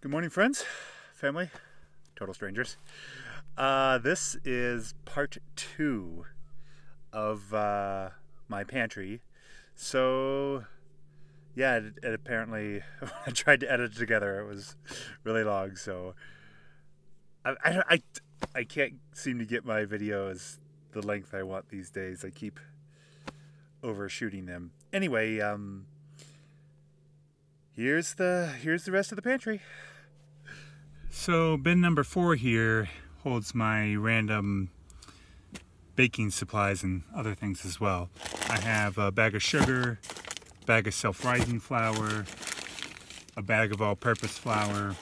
Good morning, friends, family, total strangers. This is part 2 of my pantry. So, yeah, it apparently, when I tried to edit it together, it was really long. So, I can't seem to get my videos the length I want these days. I keep overshooting them. Anyway, here's the rest of the pantry. So bin number 4 here holds my random baking supplies and other things as well. I have a bag of sugar, a bag of self-rising flour, a bag of all-purpose flour.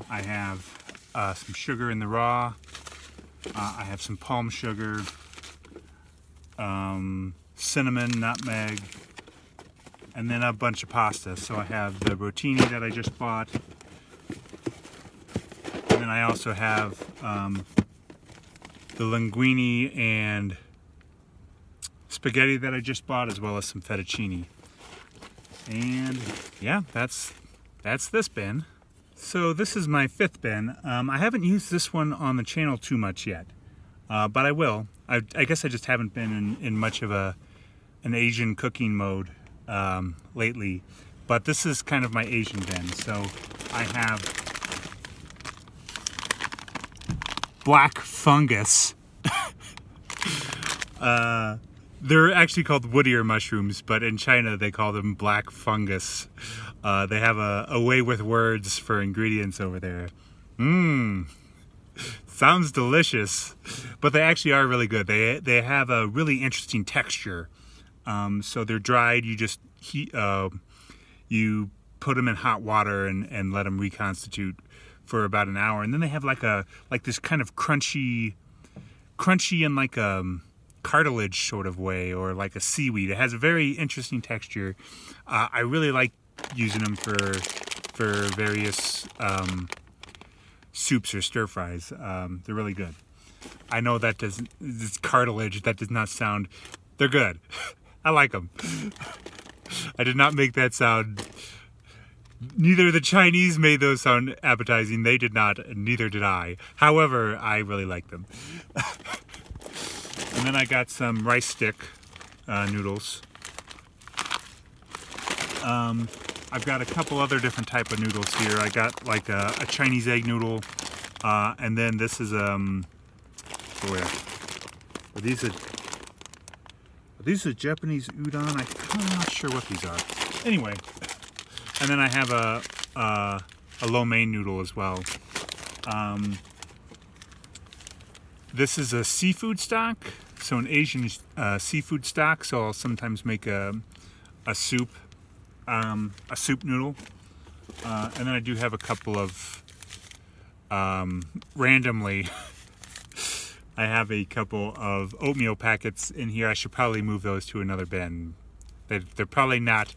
I have some sugar in the raw. I have some palm sugar, cinnamon, nutmeg, and then a bunch of pasta. So I have the rotini that I just bought. And then I also have the linguine and spaghetti that I just bought, as well as some fettuccine. And yeah, that's this bin. So this is my 5th bin. I haven't used this one on the channel too much yet, but I will. I guess I just haven't been in much of an Asian cooking mode lately. But this is kind of my Asian bin. So I have black fungus. They're actually called wood ear mushrooms, but in China they call them black fungus. They have a way with words for ingredients over there. Sounds delicious, but they actually are really good. They have a really interesting texture. So they're dried. You just you put them in hot water and let them reconstitute for about an hour, and then they have like this kind of crunchy and like a cartilage sort of way, or like a seaweed. It has a very interesting texture. I really like using them for various soups or stir fries. They're really good. I know that this cartilage, that does not sound. They're good. I like them. I did not make that sound. Neither the Chinese made those sound appetizing. They did not, and neither did I. However, I really like them. And then I got some rice stick noodles. I've got a couple other different type of noodles here. I got like a Chinese egg noodle, and then this is are these a Japanese udon? I'm not sure what these are. Anyway. And then I have a lo mein noodle as well. This is a seafood stock, so an Asian seafood stock. So I'll sometimes make a soup noodle. And then I do have a couple of randomly. I have a couple of oatmeal packets in here. I should probably move those to another bin. They're probably not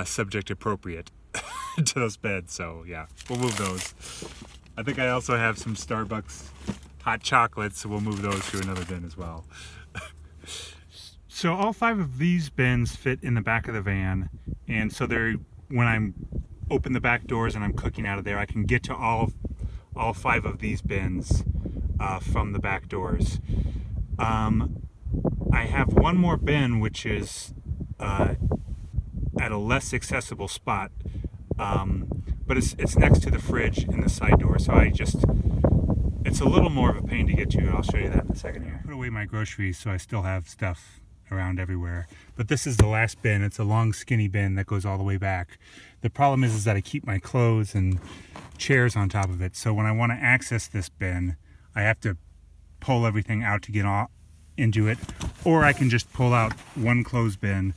subject appropriate to those beds, so yeah, we'll move those. I think I also have some Starbucks hot chocolates, so we'll move those to another bin as well. So all 5 of these bins fit in the back of the van, and so when I'm open the back doors and I'm cooking out of there, I can get to all 5 of these bins from the back doors. I have one more bin which is at a less accessible spot, but it's next to the fridge in the side door, so it's a little more of a pain to get to. I'll show you that in a second here. Put away my groceries, so I still have stuff around everywhere, but this is the last bin. It's a long skinny bin that goes all the way back. The problem is that I keep my clothes and chairs on top of it, so when I want to access this bin I have to pull everything out to get into it, or I can just pull out one clothesbin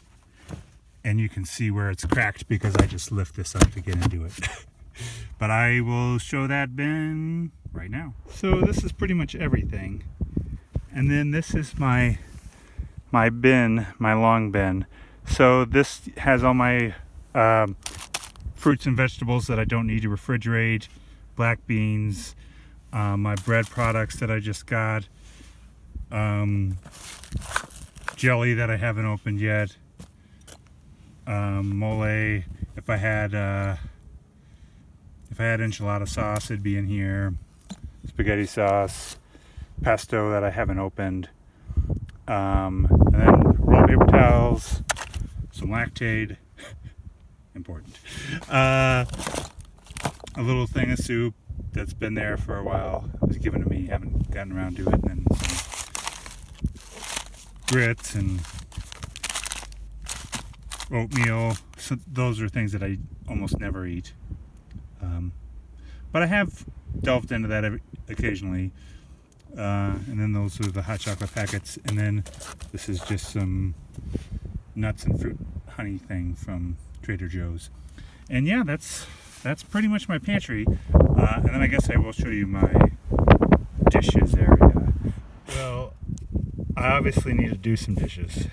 and you can see where it's cracked because I just lift this up to get into it. But I will show that bin right now. So this is pretty much everything. And then this is my bin, my long bin. So this has all my fruits and vegetables that I don't need to refrigerate, black beans, my bread products that I just got, jelly that I haven't opened yet, mole. If I had enchilada sauce, it'd be in here. Spaghetti sauce, pesto that I haven't opened, and then rolled paper towels, some Lactaid, important, a little thing of soup that's been there for a while. It was given to me, haven't gotten around to it, and then some grits and oatmeal. So those are things that I almost never eat, but I have delved into that occasionally. And then those are the hot chocolate packets, and then this is just some nuts and fruit honey thing from Trader Joe's. And yeah, that's pretty much my pantry. And then I guess I will show you my dishes area. Well, I obviously need to do some dishes.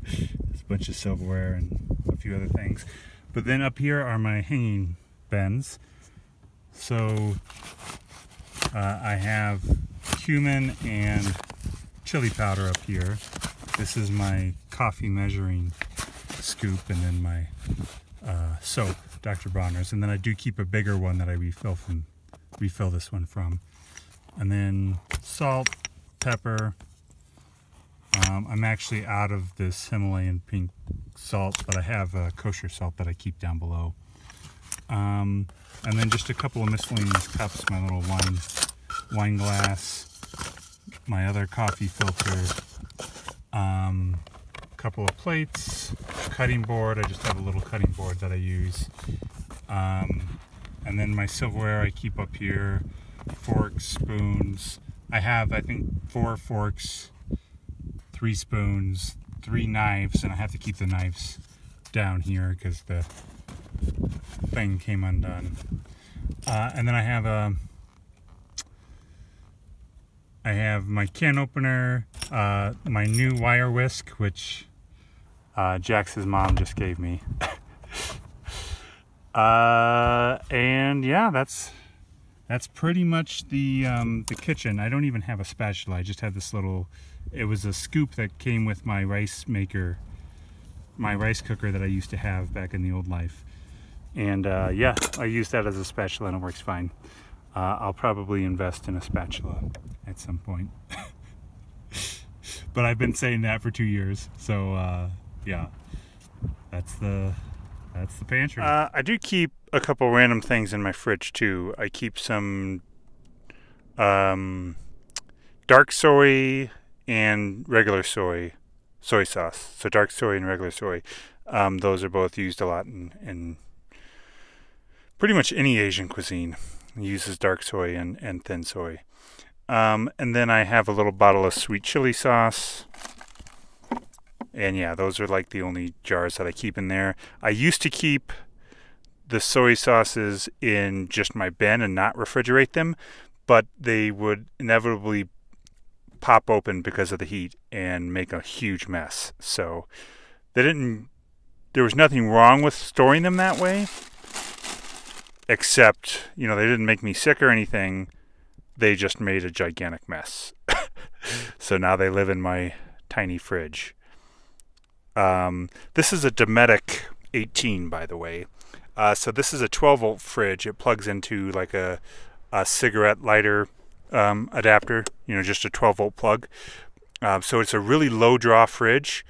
There's a bunch of silverware and a few other things. But then up here are my hanging bins. So I have cumin and chili powder up here. This is my coffee measuring scoop, and then my soap, Dr. Bronner's, and then I do keep a bigger one that I refill this one from. And then salt, pepper. I'm actually out of this Himalayan pink salt, but I have kosher salt that I keep down below. And then just a couple of miscellaneous cups, my little wine glass, my other coffee filter, couple of plates, cutting board. I just have a little cutting board that I use. And then my silverware I keep up here, forks, spoons. I have, I think, 4 forks, 3 spoons, 3 knives, and I have to keep the knives down here because the thing came undone. And then I have my can opener, my new wire whisk, which Jax's mom just gave me. And yeah, that's pretty much the kitchen. I don't even have a spatula. I just have this little, it was a scoop that came with my rice maker, my rice cooker that I used to have back in the old life. And yeah, I use that as a spatula and it works fine. I'll probably invest in a spatula at some point. But I've been saying that for 2 years. So yeah, that's the pantry. I do keep a couple random things in my fridge too. I keep some dark soy and regular soy sauce. So dark soy and regular soy. Those are both used a lot in pretty much any Asian cuisine. It uses dark soy and thin soy. And then I have a little bottle of sweet chili sauce. And yeah, those are like the only jars that I keep in there. I used to keep the soy sauces in just my bin and not refrigerate them, but they would inevitably pop open because of the heat and make a huge mess. So there was nothing wrong with storing them that way, except, you know, they didn't make me sick or anything. They just made a gigantic mess. So now they live in my tiny fridge. This is a Dometic 18, by the way. So this is a 12-volt fridge. It plugs into like a cigarette lighter adapter, you know, just a 12-volt plug. So it's a really low-draw fridge.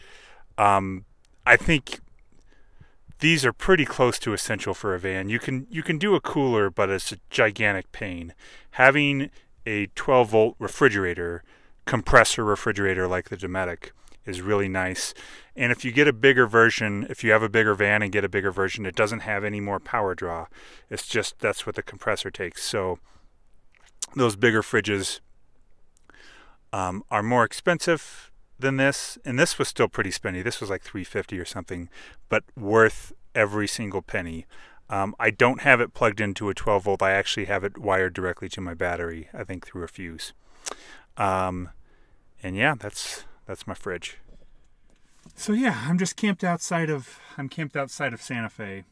I think these are pretty close to essential for a van. You can do a cooler, but it's a gigantic pain. Having a 12-volt refrigerator, compressor refrigerator like the Dometic, is really nice. And if you get a bigger version, if you have a bigger van and get a bigger version, it doesn't have any more power draw. It's just, that's what the compressor takes. So those bigger fridges are more expensive than this, and this was still pretty spendy. This was like $3.50 or something, but worth every single penny. I don't have it plugged into a 12 volt. I actually have it wired directly to my battery, I think through a fuse. And yeah, that's my fridge. So yeah, I'm camped outside of Santa Fe.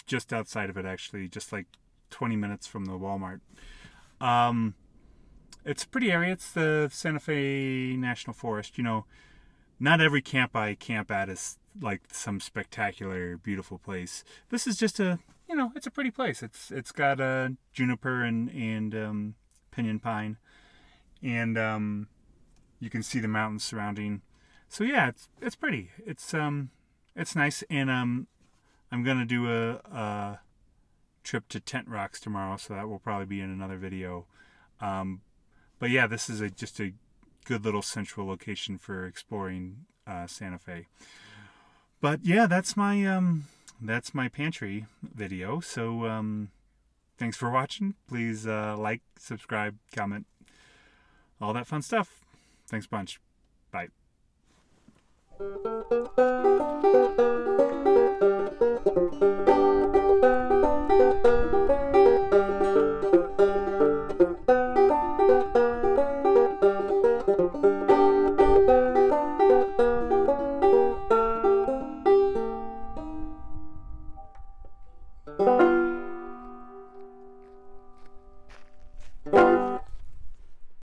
Just outside of it, actually, just like 20 minutes from the Walmart. It's a pretty area. It's the Santa Fe National Forest. You know, not every camp I camp at is like some spectacular, beautiful place. This is just a, you know, it's a pretty place. It's got a juniper and pinyon pine, and you can see the mountains surrounding. So yeah, it's pretty. It's nice, and I'm gonna do a trip to Tent Rocks tomorrow, so that will probably be in another video. But yeah, this is just a good little central location for exploring Santa Fe. But yeah, that's my pantry video. So thanks for watching. Please like, subscribe, comment, all that fun stuff. Thanks a bunch. Bye.